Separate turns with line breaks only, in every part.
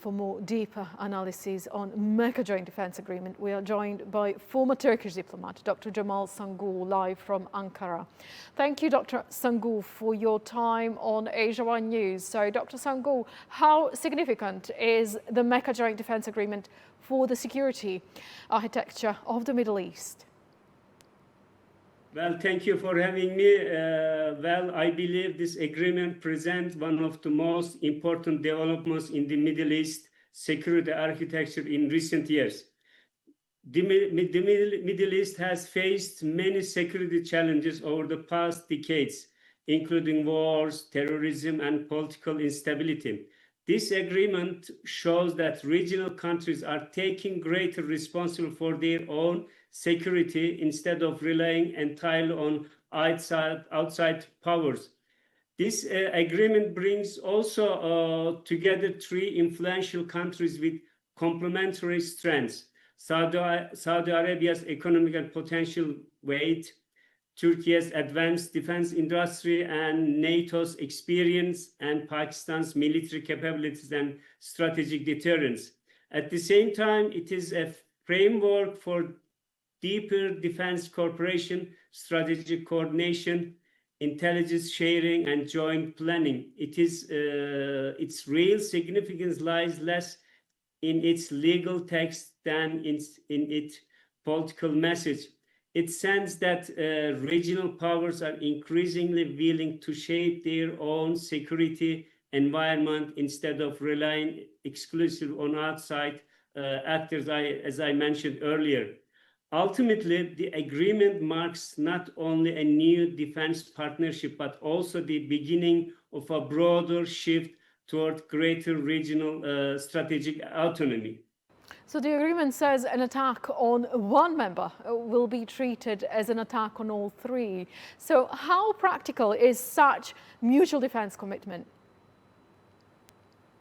For more deeper analysis on mega joint defence agreement, we are joined by former Turkish diplomat Dr. Cemal Sangu, live from Ankara. Thank you, Dr. Sangu, for your time on Asiaone News. So, Dr. Sangu, how significant is the mega joint defence agreement for the security architecture of the Middle East?
Well, thank you for having me. Well, I believe this agreement presents one of the most important developments in the Middle East security architecture in recent years. The Middle East has faced many security challenges over the past decades, including wars, terrorism, and political instability. This agreement shows that regional countries are taking greater responsibility for their own security instead of relying entirely on outside powers. This agreement brings also together three influential countries with complementary strengths: Saudi Arabia's economic and potential weight, Turkey's advanced defense industry and NATO's experience, and Pakistan's military capabilities and strategic deterrence. At the same time, it is a framework for deeper defense cooperation, strategic coordination, intelligence sharing, and joint planning. Its real significance lies less in its legal text than in its political message. It sends that regional powers are increasingly willing to shape their own security environment instead of relying exclusively on outside actors, as I mentioned earlier. Ultimately, the agreement marks not only a new defense partnership, but also the beginning of a broader shift toward greater regional strategic autonomy.
So the agreement says an attack on one member will be treated as an attack on all three. So how practical is such mutual defense commitment?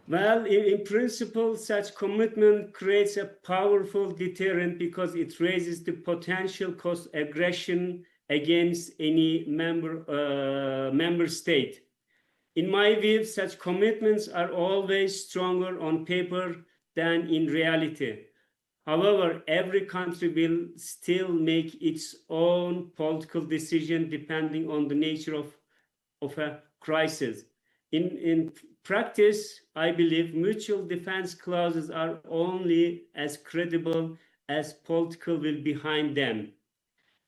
Well, in principle, such commitment creates a powerful deterrent because it raises the potential cost aggression against any member state. In my view, such commitments are always stronger on paper than in reality. However, every country will still make its own political decision depending on the nature of a crisis. In practice, I believe mutual defense clauses are only as credible as political will behind them.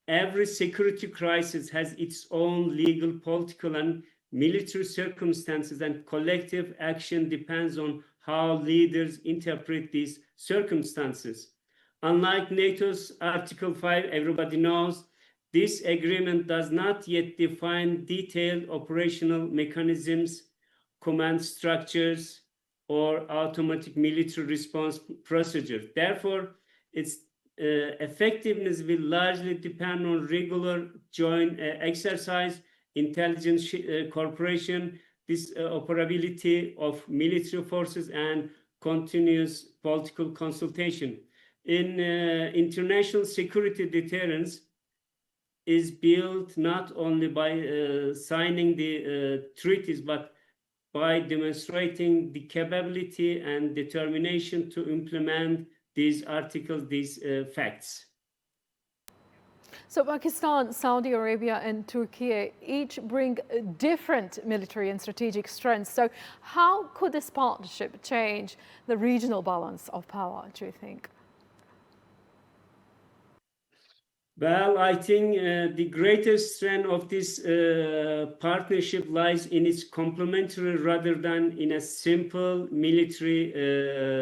Every security crisis has its own legal, political, and military circumstances, and collective action depends on how leaders interpret these circumstances. Unlike NATO's Article 5, everybody knows, this agreement does not yet define detailed operational mechanisms, command structures, or automatic military response procedures. Therefore, its effectiveness will largely depend on regular joint exercise, intelligence cooperation, this operability of military forces, and continuous political consultation. In international security, deterrence is built not only by signing the treaties, but by demonstrating the capability and determination to implement these articles, these facts.
So Pakistan, Saudi Arabia and Turkey each bring different military and strategic strengths. So how could this partnership change the regional balance of power, do you think?
Well, I think the greatest strength of this partnership lies in its complementary rather than in a simple military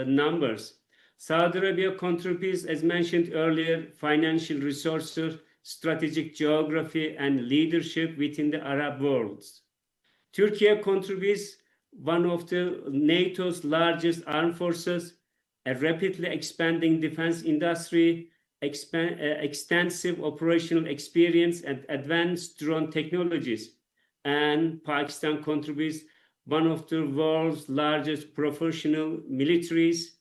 numbers. Saudi Arabia contributes, as mentioned earlier, financial resources, strategic geography, and leadership within the Arab world. Turkey contributes one of NATO's largest armed forces, a rapidly expanding defense industry, extensive operational experience, and advanced drone technologies. And Pakistan contributes one of the world's largest professional militaries,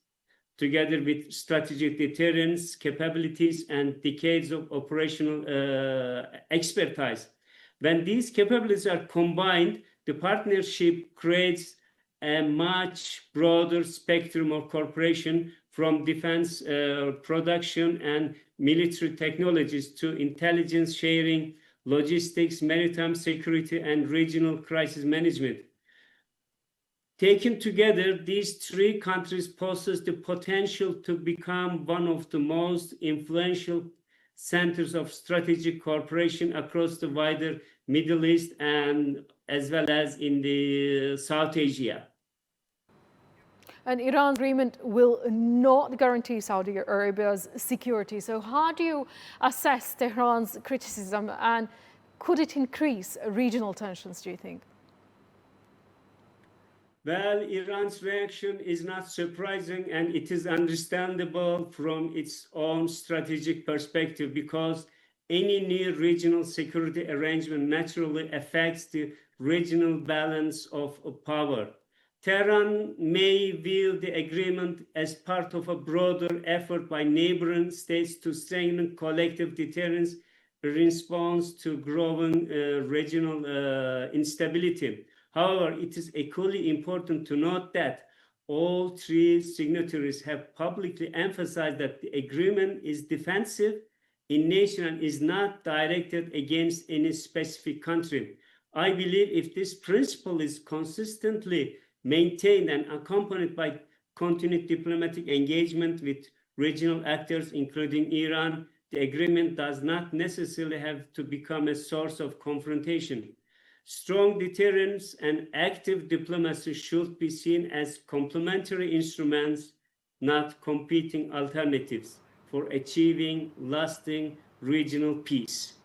together with strategic deterrence capabilities and decades of operational expertise. When these capabilities are combined, the partnership creates a much broader spectrum of cooperation, from defense production and military technologies to intelligence sharing, logistics, maritime security, and regional crisis management. Taken together, these three countries possess the potential to become one of the most influential centers of strategic cooperation across the wider Middle East and as well as in the South Asia.
And Iran's agreement will not guarantee Saudi Arabia's security. So how do you assess Tehran's criticism, and could it increase regional tensions, do you think?
Well, Iran's reaction is not surprising, and it is understandable from its own strategic perspective, because any new regional security arrangement naturally affects the regional balance of power. Tehran may view the agreement as part of a broader effort by neighboring states to strengthen collective deterrence in response to growing regional instability. However, it is equally important to note that all three signatories have publicly emphasized that the agreement is defensive in nature and is not directed against any specific country. I believe if this principle is consistently maintained and accompanied by continued diplomatic engagement with regional actors, including Iran, the agreement does not necessarily have to become a source of confrontation. Strong deterrence and active diplomacy should be seen as complementary instruments, not competing alternatives, for achieving lasting regional peace.